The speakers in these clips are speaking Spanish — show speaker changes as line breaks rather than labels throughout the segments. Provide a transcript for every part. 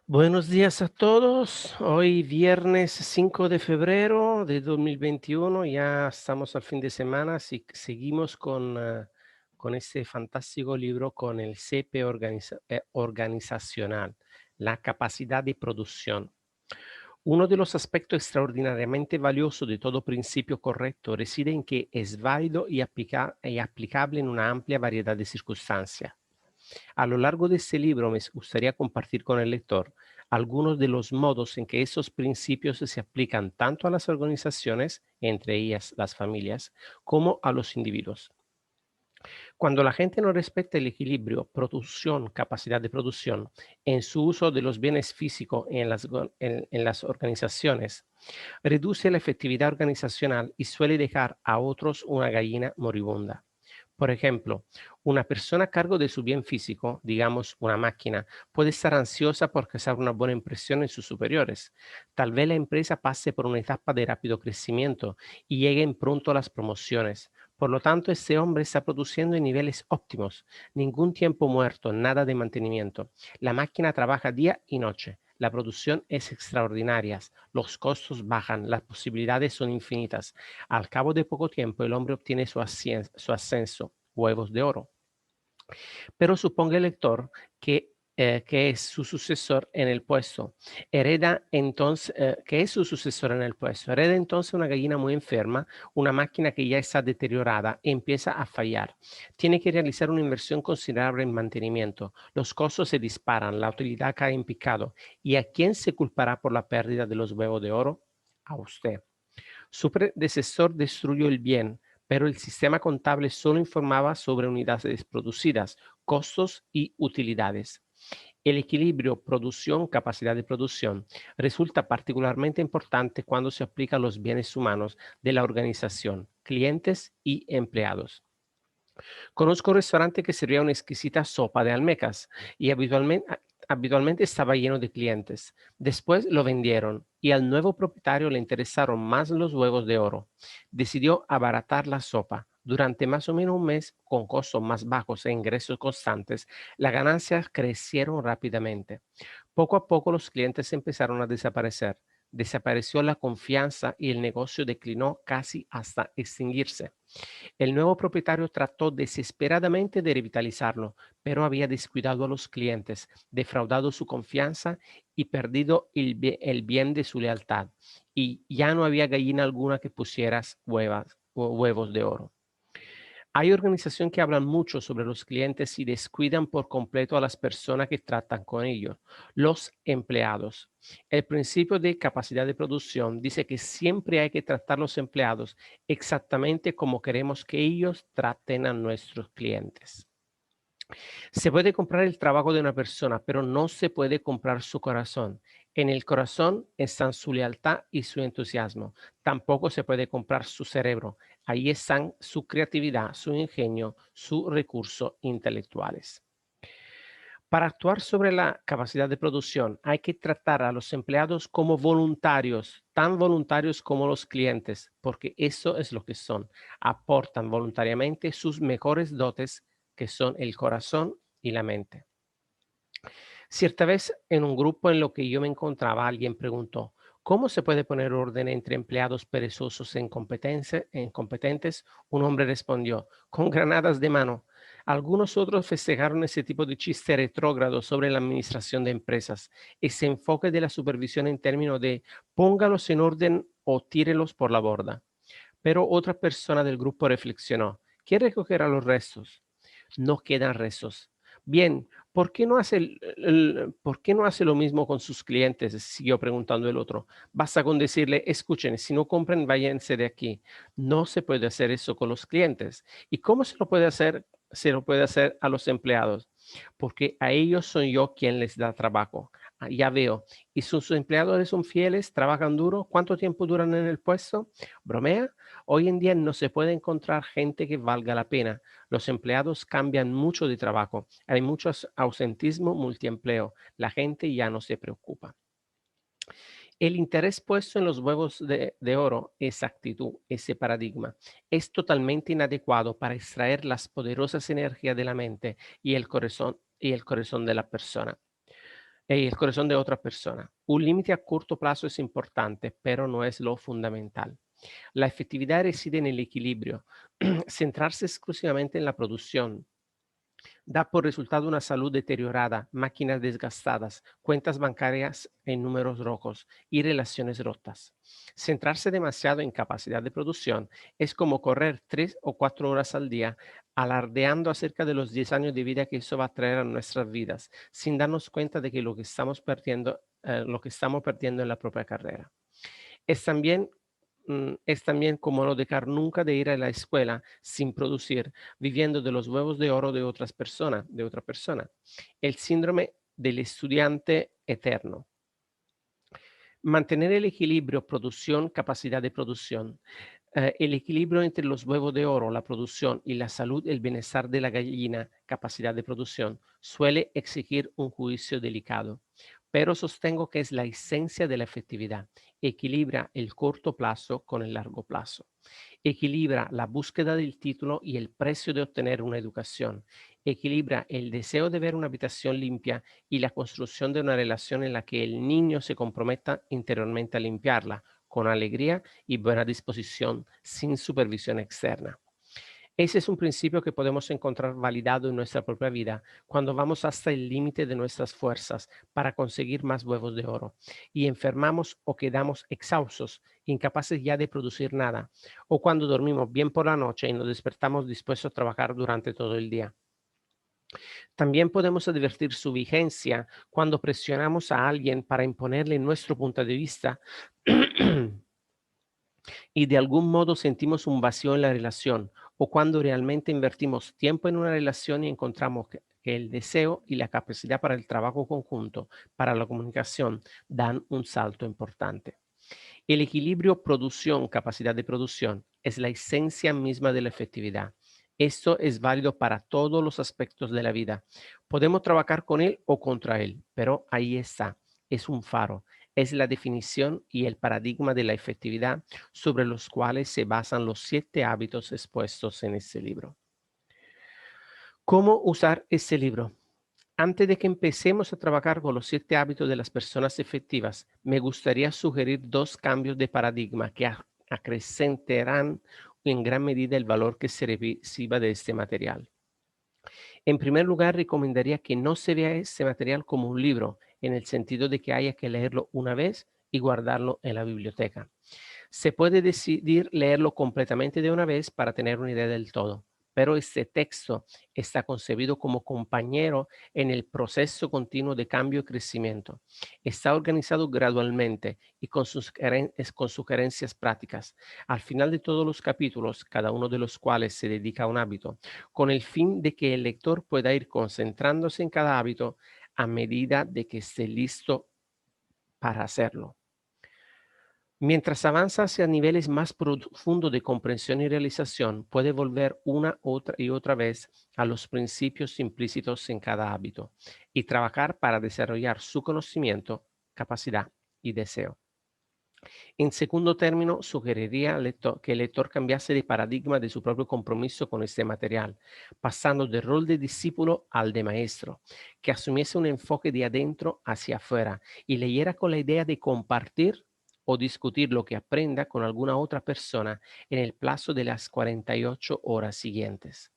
Buenos días a todos. Hoy viernes 5 de febrero de 2021, ya estamos al fin de semana, así que seguimos con este fantástico libro con el CP organizacional, la capacidad de producción. Uno de los aspectos extraordinariamente valiosos de todo principio correcto reside en que es válido y aplicable en una amplia variedad de circunstancias. A lo largo de este libro me gustaría compartir con el lector algunos de los modos en que esos principios se aplican tanto a las organizaciones, entre ellas las familias, como a los individuos. Cuando la gente no respeta el equilibrio, producción, capacidad de producción, en su uso de los bienes físicos en las organizaciones, reduce la efectividad organizacional y suele dejar a otros una gallina moribunda. Por ejemplo, una persona a cargo de su bien físico, digamos una máquina, puede estar ansiosa por causar una buena impresión en sus superiores. Tal vez la empresa pase por una etapa de rápido crecimiento y lleguen pronto las promociones. Por lo tanto, este hombre está produciendo en niveles óptimos, ningún tiempo muerto, nada de mantenimiento. La máquina trabaja día y noche. La producción es extraordinaria, los costos bajan, las posibilidades son infinitas. Al cabo de poco tiempo, el hombre obtiene su ascenso, huevos de oro. Pero suponga el lector que es su sucesor en el puesto. Que es su sucesor en el puesto. Hereda entonces una gallina muy enferma, una máquina que ya está deteriorada y empieza a fallar. Tiene que realizar una inversión considerable en mantenimiento. Los costos se disparan, la utilidad cae en picado. ¿Y a quién se culpará por la pérdida de los huevos de oro? A usted. Su predecesor destruyó el bien, pero el sistema contable solo informaba sobre unidades producidas, costos y utilidades. El equilibrio producción-capacidad de producción resulta particularmente importante cuando se aplica a los bienes humanos de la organización, clientes y empleados. Conozco un restaurante que servía una exquisita sopa de almecas y habitualmente estaba lleno de clientes. Después lo vendieron y al nuevo propietario le interesaron más los huevos de oro. Decidió abaratar la sopa. Durante más o menos un mes, con costos más bajos e ingresos constantes, las ganancias crecieron rápidamente. Poco a poco los clientes empezaron a desaparecer. Desapareció la confianza y el negocio declinó casi hasta extinguirse. El nuevo propietario trató desesperadamente de revitalizarlo, pero había descuidado a los clientes, defraudado su confianza y perdido el bien de su lealtad. Y ya no había gallina alguna que pusieras huevos de oro. Hay organizaciones que hablan mucho sobre los clientes y descuidan por completo a las personas que tratan con ellos, los empleados. El principio de capacidad de producción dice que siempre hay que tratar a los empleados exactamente como queremos que ellos traten a nuestros clientes. Se puede comprar el trabajo de una persona, pero no se puede comprar su corazón. En el corazón están su lealtad y su entusiasmo. Tampoco se puede comprar su cerebro. Ahí están su creatividad, su ingenio, sus recursos intelectuales. Para actuar sobre la capacidad de producción, hay que tratar a los empleados como voluntarios, tan voluntarios como los clientes, porque eso es lo que son. Aportan voluntariamente sus mejores dotes, que son el corazón y la mente. Cierta vez en un grupo en lo que yo me encontraba, alguien preguntó, ¿cómo se puede poner orden entre empleados perezosos e incompetentes? Un hombre respondió, con granadas de mano. Algunos otros festejaron ese tipo de chiste retrógrado sobre la administración de empresas. Ese enfoque de la supervisión en términos de póngalos en orden o tírelos por la borda. Pero otra persona del grupo reflexionó, ¿quién recogerá los restos? No quedan restos. Bien, ¿por qué no hace lo mismo con sus clientes? Siguió preguntando el otro. Basta con decirle, escuchen, si no compran, váyanse de aquí. No se puede hacer eso con los clientes. ¿Y cómo se lo puede hacer? Se lo puede hacer a los empleados, porque a ellos soy yo quien les da trabajo. Ya veo. ¿Y sus empleadores son fieles? ¿Trabajan duro? ¿Cuánto tiempo duran en el puesto? ¿Bromea? Hoy en día no se puede encontrar gente que valga la pena. Los empleados cambian mucho de trabajo. Hay mucho ausentismo, multiempleo. La gente ya no se preocupa. El interés puesto en los huevos de oro, esa actitud, ese paradigma, es totalmente inadecuado para extraer las poderosas energías de la mente y el corazón de la persona. el corazón de otra persona. Un límite a corto plazo es importante, pero no es lo fundamental. La efectividad reside en el equilibrio. Centrarse exclusivamente en la producción da por resultado una salud deteriorada, máquinas desgastadas, cuentas bancarias en números rojos y relaciones rotas. Centrarse demasiado en capacidad de producción es como correr 3 o 4 horas al día alardeando acerca de los 10 años de vida que eso va a traer a nuestras vidas, sin darnos cuenta de que lo que estamos perdiendo en la propia carrera. Es también, es también como no dejar nunca de ir a la escuela sin producir, viviendo de los huevos de oro de otra persona. El síndrome del estudiante eterno. Mantener el equilibrio producción, capacidad de producción. El equilibrio entre los huevos de oro, la producción y la salud, el bienestar de la gallina, capacidad de producción, suele exigir un juicio delicado, pero sostengo que es la esencia de la efectividad. Equilibra el corto plazo con el largo plazo. Equilibra la búsqueda del título y el precio de obtener una educación. Equilibra el deseo de ver una habitación limpia y la construcción de una relación en la que el niño se comprometa interiormente a limpiarla con alegría y buena disposición, sin supervisión externa. Ese es un principio que podemos encontrar validado en nuestra propia vida cuando vamos hasta el límite de nuestras fuerzas para conseguir más huevos de oro y enfermamos o quedamos exhaustos, incapaces ya de producir nada, o cuando dormimos bien por la noche y nos despertamos dispuestos a trabajar durante todo el día. También podemos advertir su vigencia cuando presionamos a alguien para imponerle nuestro punto de vista y de algún modo sentimos un vacío en la relación, o cuando realmente invertimos tiempo en una relación y encontramos que el deseo y la capacidad para el trabajo conjunto, para la comunicación, dan un salto importante. El equilibrio producción-capacidad de producción es la esencia misma de la efectividad. Esto es válido para todos los aspectos de la vida. Podemos trabajar con él o contra él, pero ahí está. Es un faro. Es la definición y el paradigma de la efectividad sobre los cuales se basan los 7 hábitos expuestos en este libro. ¿Cómo usar este libro? Antes de que empecemos a trabajar con los 7 hábitos de las personas efectivas, me gustaría sugerir 2 cambios de paradigma que acrecentarán en gran medida el valor que se reciba de este material. En primer lugar, recomendaría que no se vea este material como un libro, en el sentido de que haya que leerlo una vez y guardarlo en la biblioteca. Se puede decidir leerlo completamente de una vez para tener una idea del todo, pero este texto está concebido como compañero en el proceso continuo de cambio y crecimiento. Está organizado gradualmente y con sugerencias prácticas. Al final de todos los capítulos, cada uno de los cuales se dedica a un hábito, con el fin de que el lector pueda ir concentrándose en cada hábito a medida de que esté listo para hacerlo. Mientras avanza hacia niveles más profundos de comprensión y realización, puede volver una otra y otra vez a los principios implícitos en cada hábito y trabajar para desarrollar su conocimiento, capacidad y deseo. En segundo término, sugeriría que el lector cambiase de paradigma de su propio compromiso con este material, pasando del rol de discípulo al de maestro, que asumiese un enfoque de adentro hacia afuera y leyera con la idea de compartir o discutir lo que aprenda con alguna otra persona en el plazo de las 48 horas siguientes.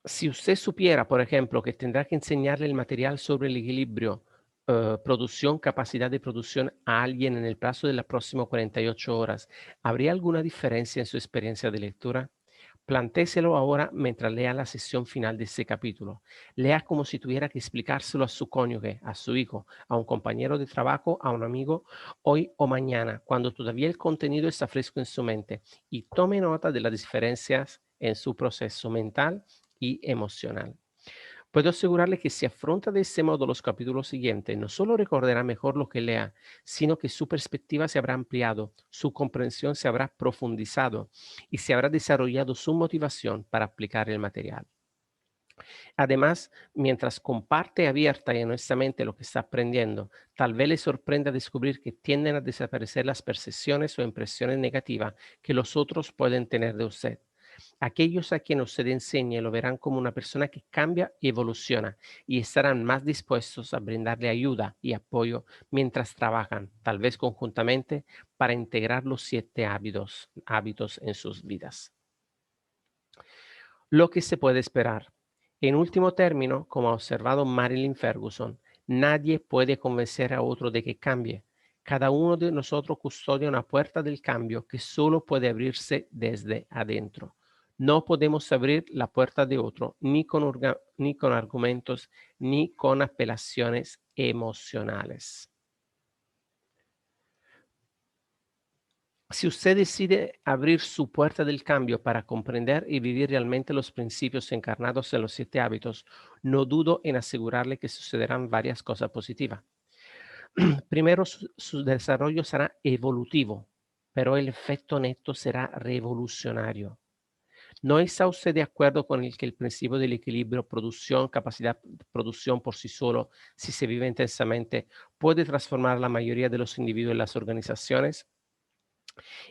Si usted supiera, por ejemplo, que tendrá que enseñarle el material sobre el equilibrio, producción, capacidad de producción a alguien en el plazo de las próximas 48 horas, ¿habría alguna diferencia en su experiencia de lectura? Plantéselo ahora mientras lea la sesión final de este capítulo. Lea como si tuviera que explicárselo a su cónyuge, a su hijo, a un compañero de trabajo, a un amigo, hoy o mañana, cuando todavía el contenido está fresco en su mente, y tome nota de las diferencias en su proceso mental y emocional. Puedo asegurarle que si afronta de este modo los capítulos siguientes, no solo recordará mejor lo que lea, sino que su perspectiva se habrá ampliado, su comprensión se habrá profundizado y se habrá desarrollado su motivación para aplicar el material. Además, mientras comparte abierta y honestamente lo que está aprendiendo, tal vez le sorprenda descubrir que tienden a desaparecer las percepciones o impresiones negativas que los otros pueden tener de usted. Aquellos a quienes usted enseñe lo verán como una persona que cambia y evoluciona y estarán más dispuestos a brindarle ayuda y apoyo mientras trabajan, tal vez conjuntamente, para integrar los 7 hábitos en sus vidas. Lo que se puede esperar. En último término, como ha observado Marilyn Ferguson, nadie puede convencer a otro de que cambie. Cada uno de nosotros custodia una puerta del cambio que solo puede abrirse desde adentro. No podemos abrir la puerta de otro ni con argumentos ni con apelaciones emocionales. Si usted decide abrir su puerta del cambio para comprender y vivir realmente los principios encarnados en los 7 hábitos, no dudo en asegurarle que sucederán varias cosas positivas. Primero, su desarrollo será evolutivo, pero el efecto neto será revolucionario. ¿No está usted de acuerdo con el que el principio del equilibrio producción, capacidad de producción por sí solo, si se vive intensamente, puede transformar la mayoría de los individuos en las organizaciones?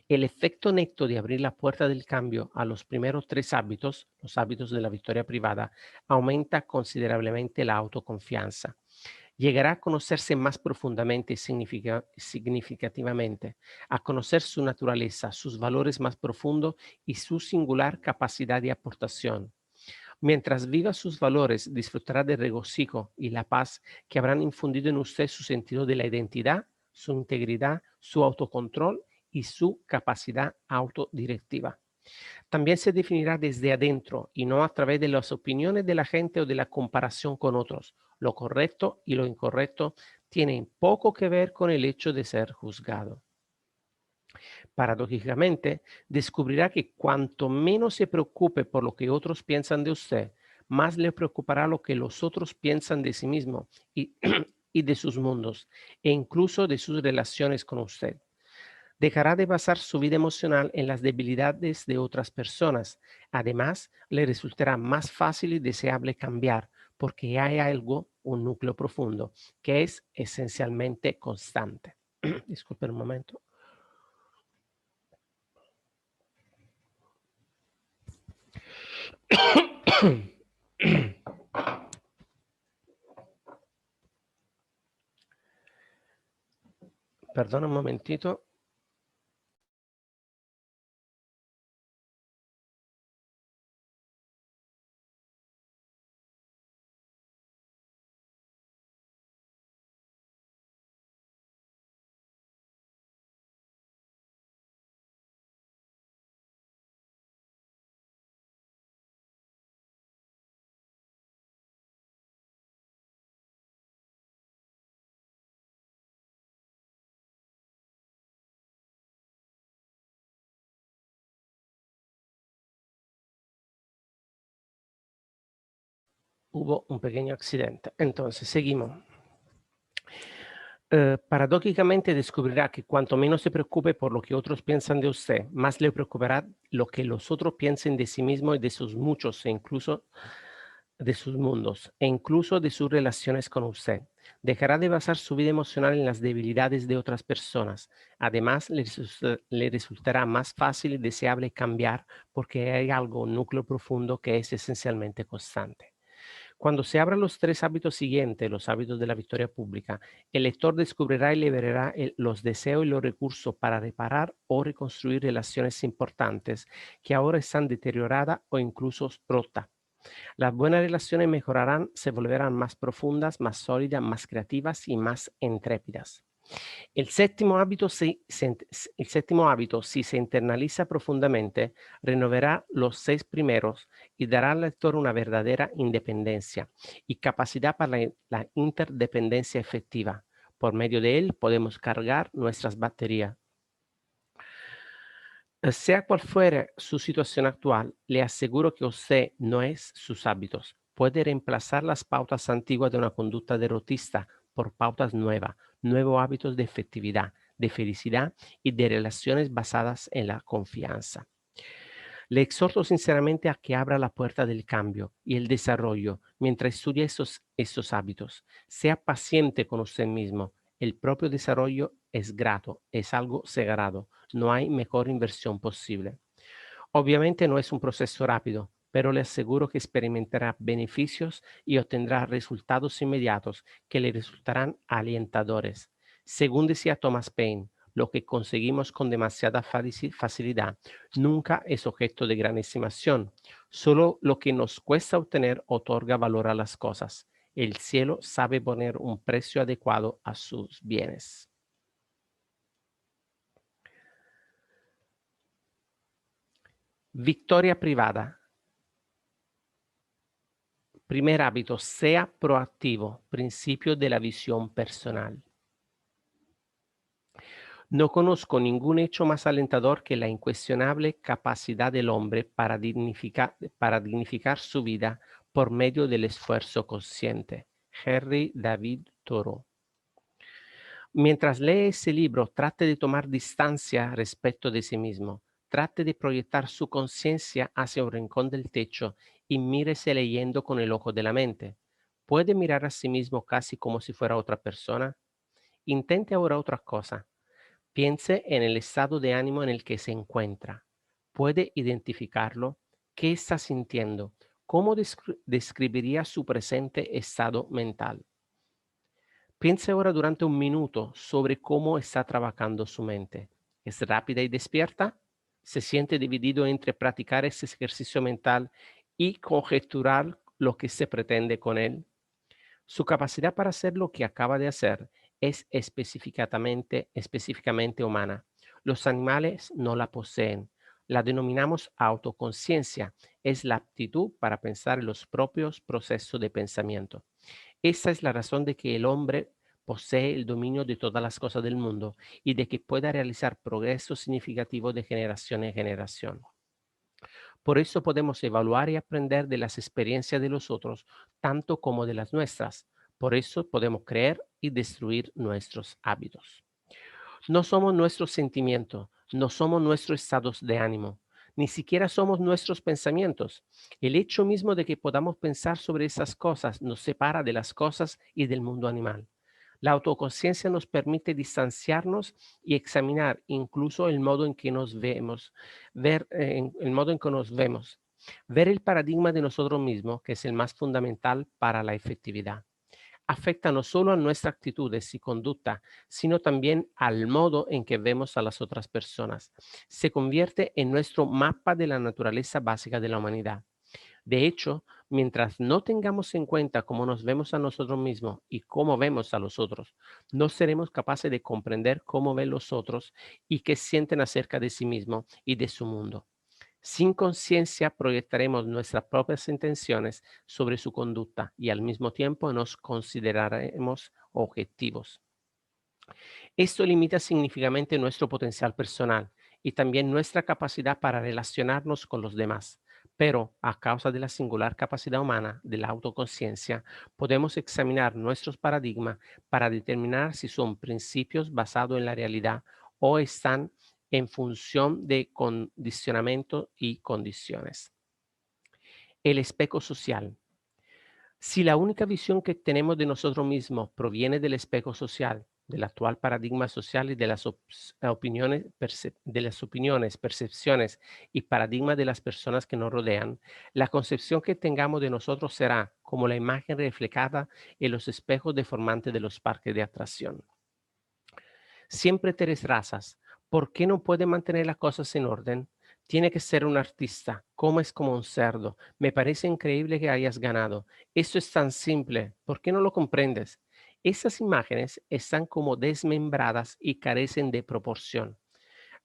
El efecto neto de abrir la puerta del cambio a los primeros 3 hábitos, los hábitos de la victoria privada, aumenta considerablemente la autoconfianza. Llegará a conocerse más profundamente y significativamente, a conocer su naturaleza, sus valores más profundos y su singular capacidad de aportación. Mientras viva sus valores, disfrutará del regocijo y la paz que habrán infundido en usted su sentido de la identidad, su integridad, su autocontrol y su capacidad autodirectiva. También se definirá desde adentro y no a través de las opiniones de la gente o de la comparación con otros. Lo correcto y lo incorrecto tienen poco que ver con el hecho de ser juzgado. Paradójicamente, descubrirá que cuanto menos se preocupe por lo que otros piensan de usted, más le preocupará lo que los otros piensan de sí mismo y, y de sus mundos, e incluso de sus relaciones con usted. Dejará de basar su vida emocional en las debilidades de otras personas. Además, le resultará más fácil y deseable cambiar porque hay algo, un núcleo profundo, que es esencialmente constante. Disculpen un momento. Perdona un momentito. Hubo un pequeño accidente. Entonces, seguimos. Paradójicamente descubrirá que cuanto menos se preocupe por lo que otros piensan de usted, más le preocupará lo que los otros piensen de sí mismo y de sus muchos e incluso de sus mundos e incluso de sus relaciones con usted. Dejará de basar su vida emocional en las debilidades de otras personas. Además, le resultará más fácil y deseable cambiar porque hay algo, un núcleo profundo que es esencialmente constante. Cuando se abran los 3 hábitos siguientes, los hábitos de la victoria pública, el lector descubrirá y liberará los deseos y los recursos para reparar o reconstruir relaciones importantes que ahora están deterioradas o incluso rotas. Las buenas relaciones mejorarán, se volverán más profundas, más sólidas, más creativas y más intrépidas. El séptimo hábito, si se internaliza profundamente, renovará los 6 primeros y dará al lector una verdadera independencia y capacidad para la interdependencia efectiva. Por medio de él podemos cargar nuestras baterías. Sea cual fuere su situación actual, le aseguro que usted no es sus hábitos. Puede reemplazar las pautas antiguas de una conducta derrotista por pautas nuevas, nuevos hábitos de efectividad, de felicidad y de relaciones basadas en la confianza. Le exhorto sinceramente a que abra la puerta del cambio y el desarrollo mientras estudia estos hábitos. Sea paciente con usted mismo. El propio desarrollo es grato, es algo sagrado. No hay mejor inversión posible. Obviamente no es un proceso rápido, pero le aseguro que experimentará beneficios y obtendrá resultados inmediatos que le resultarán alentadores. Según decía Thomas Paine, lo que conseguimos con demasiada facilidad nunca es objeto de gran estimación. Solo lo que nos cuesta obtener otorga valor a las cosas. El cielo sabe poner un precio adecuado a sus bienes. Victoria privada. Primer hábito, sea proactivo, principio de la visión personal. No conozco ningún hecho más alentador que la incuestionable capacidad del hombre para dignificar su vida por medio del esfuerzo consciente. Henry David Thoreau. Mientras lee ese libro, trate de tomar distancia respecto de sí mismo. Trate de proyectar su conciencia hacia un rincón del techo y mírese leyendo con el ojo de la mente. ¿Puede mirar a sí mismo casi como si fuera otra persona? Intente ahora otra cosa. Piense en el estado de ánimo en el que se encuentra. ¿Puede identificarlo? ¿Qué está sintiendo? ¿Cómo describiría su presente estado mental? Piense ahora durante un minuto sobre cómo está trabajando su mente. ¿Es rápida y despierta? ¿Se siente dividido entre practicar ese ejercicio mental y conjeturar lo que se pretende con él? Su capacidad para hacer lo que acaba de hacer es específicamente humana. Los animales no la poseen. La denominamos autoconciencia. Es la aptitud para pensar en los propios procesos de pensamiento. Esa es la razón de que el hombre posee el dominio de todas las cosas del mundo y de que pueda realizar progreso significativo de generación en generación. Por eso podemos evaluar y aprender de las experiencias de los otros, tanto como de las nuestras. Por eso podemos creer y destruir nuestros hábitos. No somos nuestros sentimientos, no somos nuestros estados de ánimo, ni siquiera somos nuestros pensamientos. El hecho mismo de que podamos pensar sobre esas cosas nos separa de las cosas y del mundo animal. La autoconciencia nos permite distanciarnos y examinar incluso el modo en que nos vemos, el modo en que nos vemos, ver el paradigma de nosotros mismos, que es el más fundamental para la efectividad. Afecta no solo a nuestras actitudes y conducta, sino también al modo en que vemos a las otras personas. Se convierte en nuestro mapa de la naturaleza básica de la humanidad. De hecho, mientras no tengamos en cuenta cómo nos vemos a nosotros mismos y cómo vemos a los otros, no seremos capaces de comprender cómo ven los otros y qué sienten acerca de sí mismos y de su mundo. Sin conciencia proyectaremos nuestras propias intenciones sobre su conducta y al mismo tiempo nos consideraremos objetivos. Esto limita significativamente nuestro potencial personal y también nuestra capacidad para relacionarnos con los demás. Pero a causa de la singular capacidad humana de la autoconciencia, podemos examinar nuestros paradigmas para determinar si son principios basados en la realidad o están en función de condicionamiento y condiciones. El espejo social. Si la única visión que tenemos de nosotros mismos proviene del espejo social, del actual paradigma social y de las opiniones, percepciones y paradigmas de las personas que nos rodean, la concepción que tengamos de nosotros será como la imagen reflejada en los espejos deformantes de los parques de atracción. Siempre tres razas. ¿Por qué no puede mantener las cosas en orden? Tiene que ser un artista. Comes como un cerdo. Me parece increíble que hayas ganado. Esto es tan simple. ¿Por qué no lo comprendes? Esas imágenes están como desmembradas y carecen de proporción.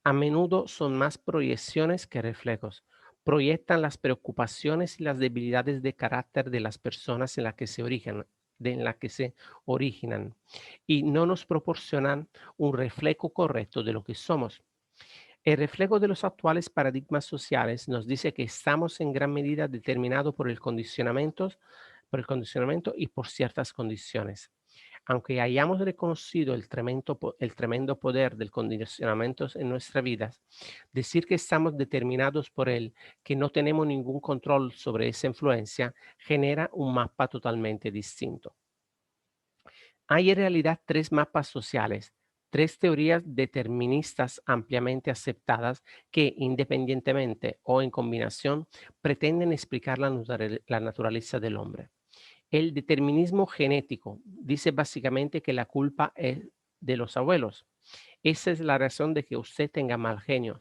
A menudo son más proyecciones que reflejos. Proyectan las preocupaciones y las debilidades de carácter de las personas en la que se originan y no nos proporcionan un reflejo correcto de lo que somos. El reflejo de los actuales paradigmas sociales nos dice que estamos en gran medida determinados por el condicionamiento y por ciertas condiciones. Aunque hayamos reconocido el tremendo poder del condicionamiento en nuestras vidas, decir que estamos determinados por él, que no tenemos ningún control sobre esa influencia, genera un mapa totalmente distinto. Hay en realidad tres mapas sociales, Tres teorías deterministas ampliamente aceptadas que, independientemente o en combinación, pretenden explicar la naturaleza del hombre. El determinismo genético dice básicamente que la culpa es de los abuelos. Esa es la razón de que usted tenga mal genio.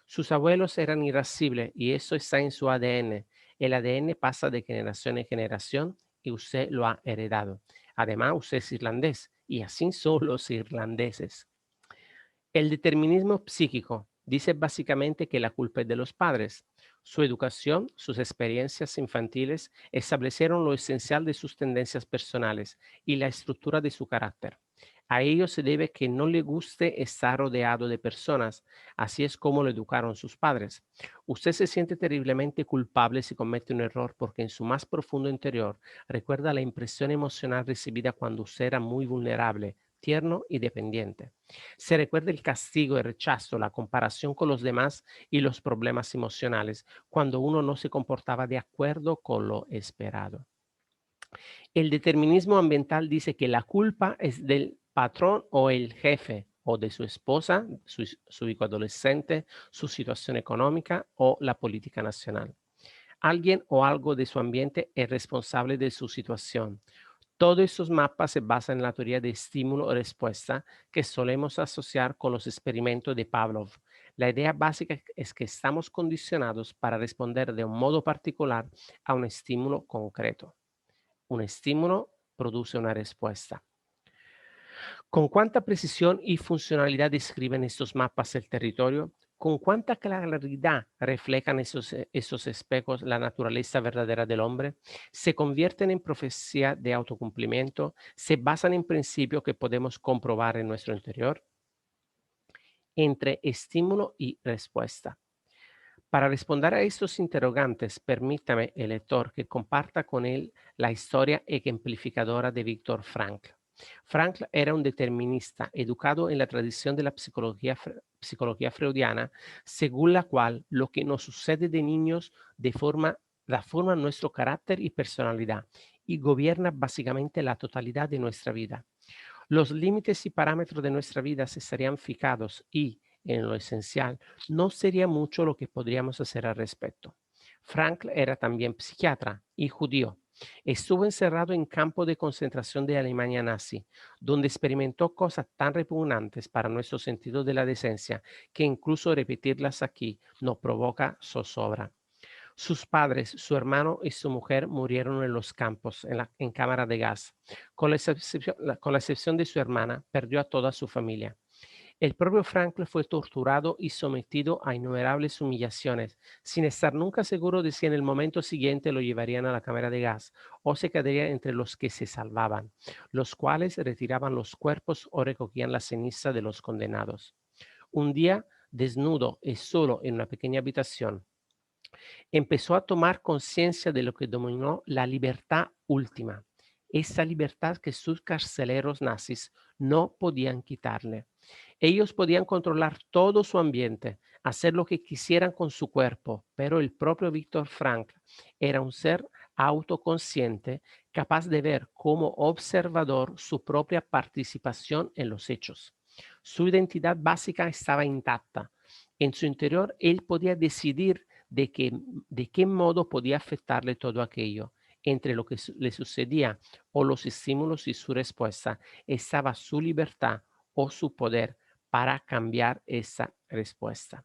Sus abuelos eran irascibles y eso está en su ADN. El ADN pasa de generación en generación y usted lo ha heredado. Además, usted es irlandés y así son los irlandeses. El determinismo psíquico dice básicamente que la culpa es de los padres. Su educación, sus experiencias infantiles establecieron lo esencial de sus tendencias personales y la estructura de su carácter. A ello se debe que no le guste estar rodeado de personas, así es como lo educaron sus padres. Usted se siente terriblemente culpable si comete un error porque en su más profundo interior recuerda la impresión emocional recibida cuando usted era muy vulnerable, tierno y dependiente. Se recuerda el castigo, el rechazo, la comparación con los demás y los problemas emocionales cuando uno no se comportaba de acuerdo con lo esperado. El determinismo ambiental dice que la culpa es del patrón o el jefe o de su esposa, su hijo adolescente, su situación económica o la política nacional. Alguien o algo de su ambiente es responsable de su situación. Todos esos mapas se basan en la teoría de estímulo-respuesta que solemos asociar con los experimentos de Pavlov. La idea básica es que estamos condicionados para responder de un modo particular a un estímulo concreto. Un estímulo produce una respuesta. ¿Con cuánta precisión y funcionalidad describen estos mapas el territorio? ¿Con cuánta claridad reflejan esos espejos la naturaleza verdadera del hombre? ¿Se convierten en profecía de autocumplimiento? ¿Se basan en principios que podemos comprobar en nuestro interior? Entre estímulo y respuesta. Para responder a estos interrogantes, permítame, el lector, que comparta con él la historia ejemplificadora de Víctor Frankl. Frankl era un determinista educado en la tradición de la psicología freudiana, según la cual lo que nos sucede de niños da forma a nuestro carácter y personalidad y gobierna básicamente la totalidad de nuestra vida. Los límites y parámetros de nuestra vida se estarían fijados y, en lo esencial, no sería mucho lo que podríamos hacer al respecto. Frankl era también psiquiatra y judío. Estuvo encerrado en campo de concentración de Alemania nazi, donde experimentó cosas tan repugnantes para nuestro sentido de la decencia que incluso repetirlas aquí nos provoca zozobra. Sus padres, su hermano y su mujer murieron en los campos, en cámara de gas. Con la excepción de su hermana, perdió a toda su familia. El propio Franklin fue torturado y sometido a innumerables humillaciones, sin estar nunca seguro de si en el momento siguiente lo llevarían a la cámara de gas o se quedaría entre los que se salvaban, los cuales retiraban los cuerpos o recogían la ceniza de los condenados. Un día, desnudo y solo en una pequeña habitación, empezó a tomar conciencia de lo que dominó la libertad última, esa libertad que sus carceleros nazis no podían quitarle. Ellos podían controlar todo su ambiente, hacer lo que quisieran con su cuerpo, pero el propio Víctor Frankl era un ser autoconsciente, capaz de ver como observador su propia participación en los hechos. Su identidad básica estaba intacta. En su interior, él podía decidir de qué modo podía afectarle todo aquello. Entre lo que le sucedía o los estímulos y su respuesta estaba su libertad o su poder para cambiar esa respuesta.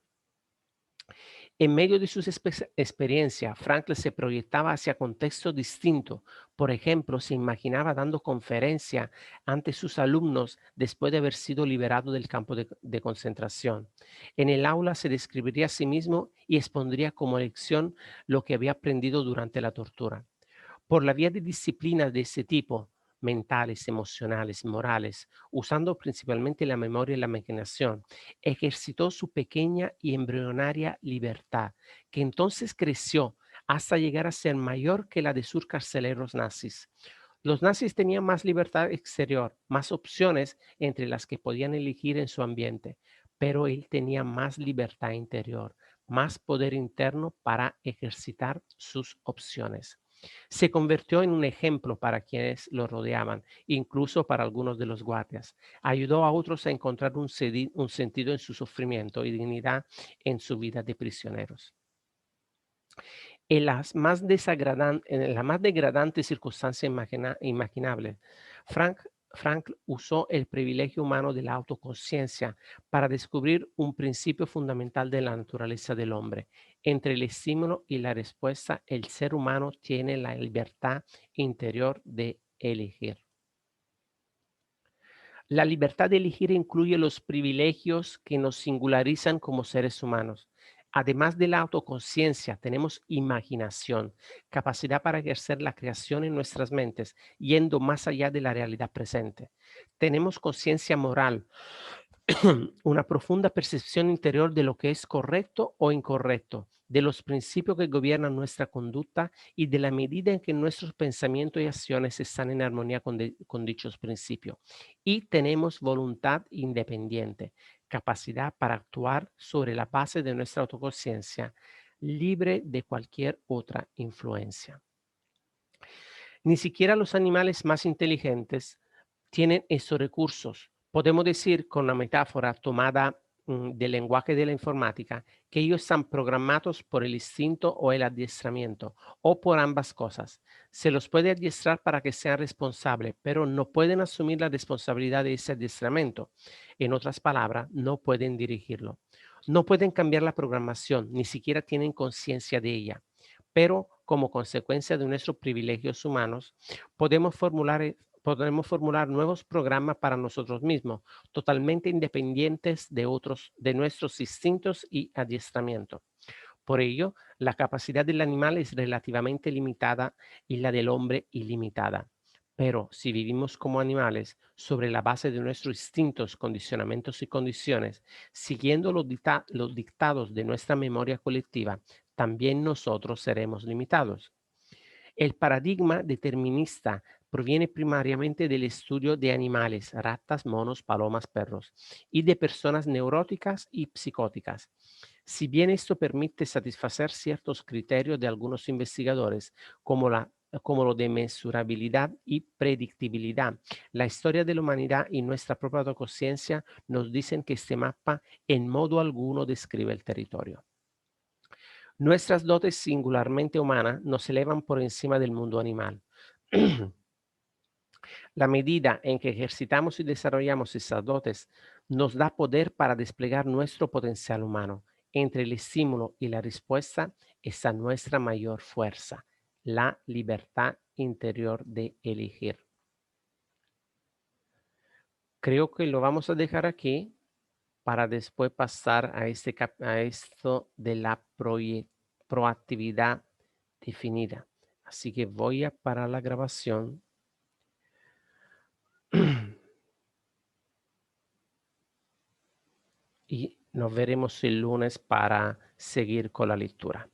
En medio de sus experiencias, Frankl se proyectaba hacia contextos distintos. Por ejemplo, se imaginaba dando conferencia ante sus alumnos después de haber sido liberado del campo de concentración. En el aula se describiría a sí mismo y expondría como lección lo que había aprendido durante la tortura. Por la vía de disciplinas de ese tipo, mentales, emocionales, morales, usando principalmente la memoria y la imaginación, ejercitó su pequeña y embrionaria libertad, que entonces creció hasta llegar a ser mayor que la de sus carceleros nazis. Los nazis tenían más libertad exterior, más opciones entre las que podían elegir en su ambiente, pero él tenía más libertad interior, más poder interno para ejercitar sus opciones. Se convirtió en un ejemplo para quienes lo rodeaban, incluso para algunos de los guardias. Ayudó a otros a encontrar un sentido en su sufrimiento y dignidad en su vida de prisioneros. En la más degradante circunstancia imaginable, Frank usó el privilegio humano de la autoconciencia para descubrir un principio fundamental de la naturaleza del hombre. Entre el estímulo y la respuesta, el ser humano tiene la libertad interior de elegir. La libertad de elegir incluye los privilegios que nos singularizan como seres humanos. Además de la autoconciencia, tenemos imaginación, capacidad para ejercer la creación en nuestras mentes, yendo más allá de la realidad presente. Tenemos conciencia moral, una profunda percepción interior de lo que es correcto o incorrecto, de los principios que gobiernan nuestra conducta y de la medida en que nuestros pensamientos y acciones están en armonía con dichos principios. Y tenemos voluntad independiente, capacidad para actuar sobre la base de nuestra autoconciencia, libre de cualquier otra influencia. Ni siquiera los animales más inteligentes tienen esos recursos. Podemos decir con una metáfora tomada del lenguaje de la informática que ellos están programados por el instinto o el adiestramiento o por ambas cosas. Se los puede adiestrar para que sean responsables, pero no pueden asumir la responsabilidad de ese adiestramiento. En otras palabras, no pueden dirigirlo. No pueden cambiar la programación, ni siquiera tienen conciencia de ella. Pero como consecuencia de nuestros privilegios humanos, podemos formular nuevos programas para nosotros mismos, totalmente independientes de nuestros instintos y adiestramiento. Por ello, la capacidad del animal es relativamente limitada y la del hombre ilimitada. Pero si vivimos como animales sobre la base de nuestros instintos, condicionamientos y condiciones, siguiendo los dictados de nuestra memoria colectiva, también nosotros seremos limitados. El paradigma determinista proviene primariamente del estudio de animales, ratas, monos, palomas, perros, y de personas neuróticas y psicóticas. Si bien esto permite satisfacer ciertos criterios de algunos investigadores, como lo de mesurabilidad y predictibilidad, la historia de la humanidad y nuestra propia conciencia nos dicen que este mapa en modo alguno describe el territorio. Nuestras dotes singularmente humanas nos elevan por encima del mundo animal. La medida en que ejercitamos y desarrollamos esas dotes nos da poder para desplegar nuestro potencial humano. Entre el estímulo y la respuesta está nuestra mayor fuerza, la libertad interior de elegir. Creo que lo vamos a dejar aquí para después pasar a esto de la proactividad definida. Así que voy a parar la grabación. Y nos veremos el lunes para seguir con la lectura.